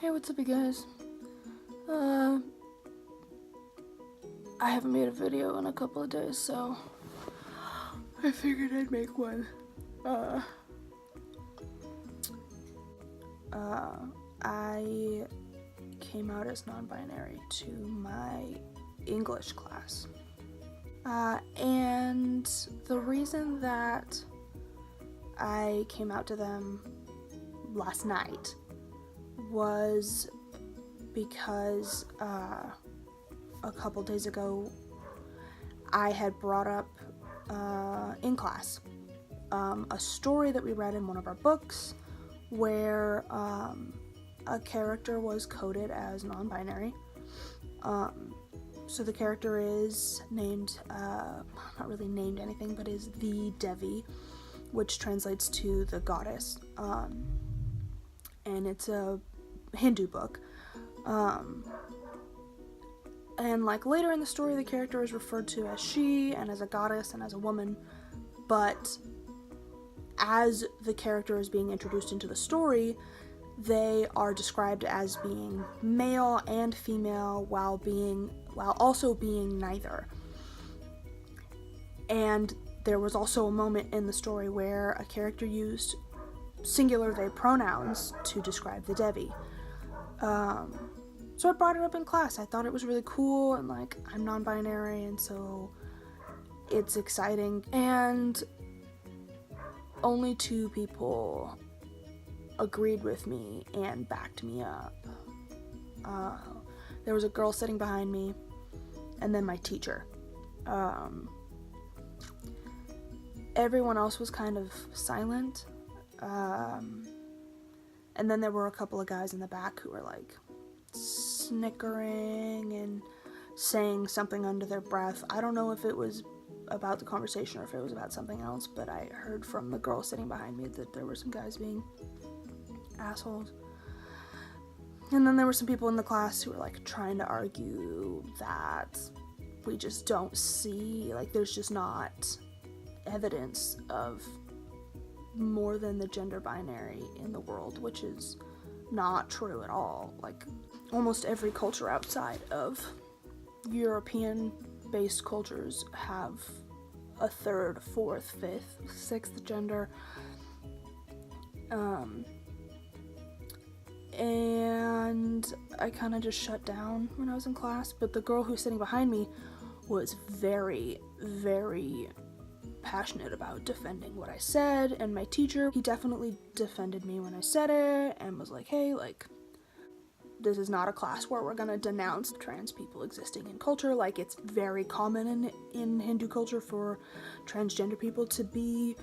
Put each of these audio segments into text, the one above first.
Hey, what's up, you guys? Uh, I haven't made a video in a couple of days, so I figured I'd make one. I came out as non-binary to my English class. And the reason that I came out to them last night was because a couple days ago I had brought up in class a story that we read in one of our books where a character was coded as non-binary. So the character is named, not really named anything, but is the Devi, which translates to the goddess. And it's a Hindu book. And like later in the story, the character is referred to as she and as a goddess and as a woman, but as the character is being introduced into the story, they are described as being male and female while also being neither. And there was also a moment in the story where a character used singular they pronouns to describe the Devi. So I brought it up in class. I thought it was really cool, and like, I'm non-binary, and so it's exciting. And only 2 people agreed with me and backed me up. There was a girl sitting behind me, and then my teacher. Everyone else was kind of silent. And then there were a couple of guys in the back who were like snickering and saying something under their breath. I don't know if it was about the conversation or if it was about something else, but I heard from the girl sitting behind me that there were some guys being assholes. And then there were some people in the class who were like trying to argue that we just don't see, like, there's just not evidence of more than the gender binary in the world, which is not true at all. Like, almost every culture outside of European-based cultures have a 3rd, 4th, 5th, 6th gender. And I kind of just shut down when I was in class, but the girl who's sitting behind me was very, very passionate about defending what I said, and my teacher, he definitely defended me when I said it and was like, hey, like, this is not a class where we're gonna denounce trans people existing in culture. Like, it's very common in Hindu culture for transgender people to be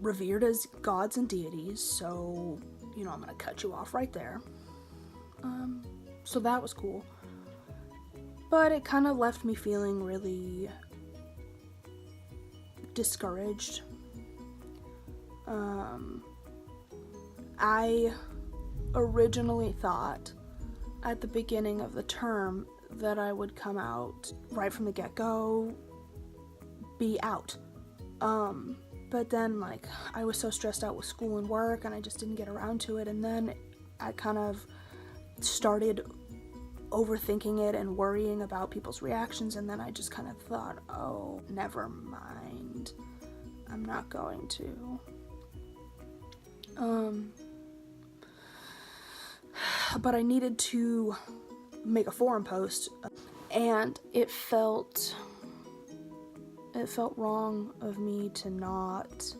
revered as gods and deities, so, you know, I'm gonna cut you off right there. So that was cool. But it kind of left me feeling really discouraged. I originally thought at the beginning of the term that I would come out right from the get-go, be out. But then, like, I was so stressed out with school and work, and I just didn't get around to it, and then I kind of started overthinking it and worrying about people's reactions, and then I just kind of thought, oh, never mind, I'm not going to. But I needed to make a forum post, and it felt wrong of me to not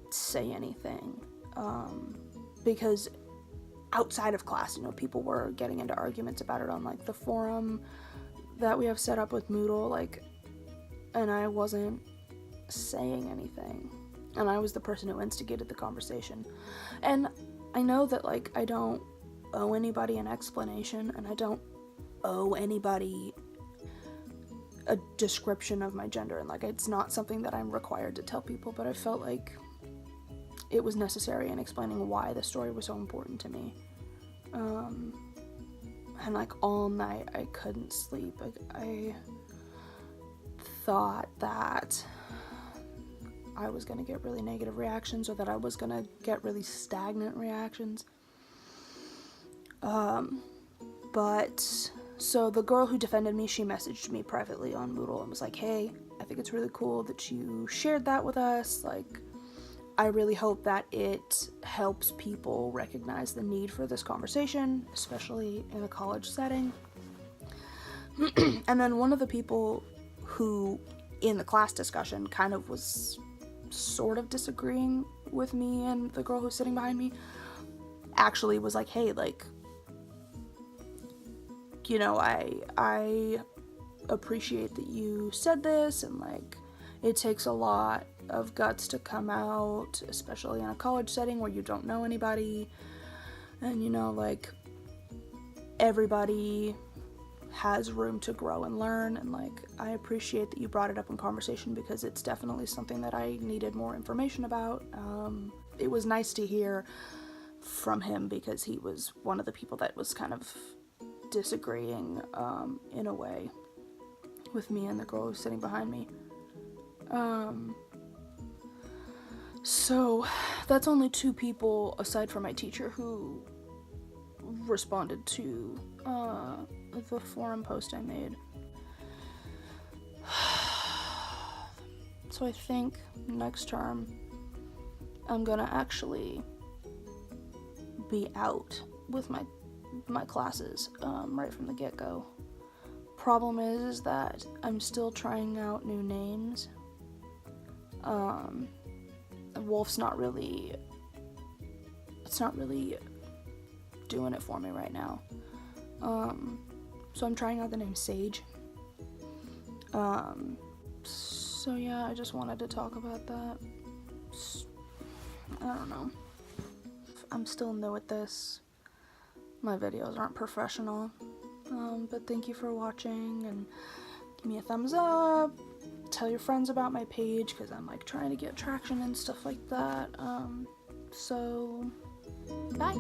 say anything, because outside of class, you know, people were getting into arguments about it on, like, the forum that we have set up with Moodle, like, and I wasn't saying anything, and I was the person who instigated the conversation. And I know that, like, I don't owe anybody an explanation, and I don't owe anybody a description of my gender, and, like, it's not something that I'm required to tell people, but I felt like it was necessary in explaining why the story was so important to me. And, like, all night I couldn't sleep. Like, I thought that I was gonna get really negative reactions, or that I was gonna get really stagnant reactions. But so the girl who defended me, she messaged me privately on Moodle and was like, hey, I think it's really cool that you shared that with us. Like, I really hope that it helps people recognize the need for this conversation, especially in a college setting. And then one of the people who, in the class discussion, kind of was sort of disagreeing with me and the girl who's sitting behind me, actually was like, hey, like, you know, I appreciate that you said this, and like, it takes a lot of guts to come out, especially in a college setting where you don't know anybody, and you know, like, everybody has room to grow and learn, and like, I appreciate that you brought it up in conversation because it's definitely something that I needed more information about. It was nice to hear from him because he was one of the people that was kind of disagreeing in a way with me and the girl who's sitting behind me. So that's only 2 people aside from my teacher who responded to the forum post I made. So I think next term I'm gonna actually be out with my classes right from the get-go. Problem is that I'm still trying out new names. Wolf's not really doing it for me right now. So I'm trying out the name Sage. So yeah, I just wanted to talk about that. I don't know. I'm still new at this. My videos aren't professional. But thank you for watching, and give me a thumbs up. Tell your friends about my page, because I'm like trying to get traction and stuff like that. So bye.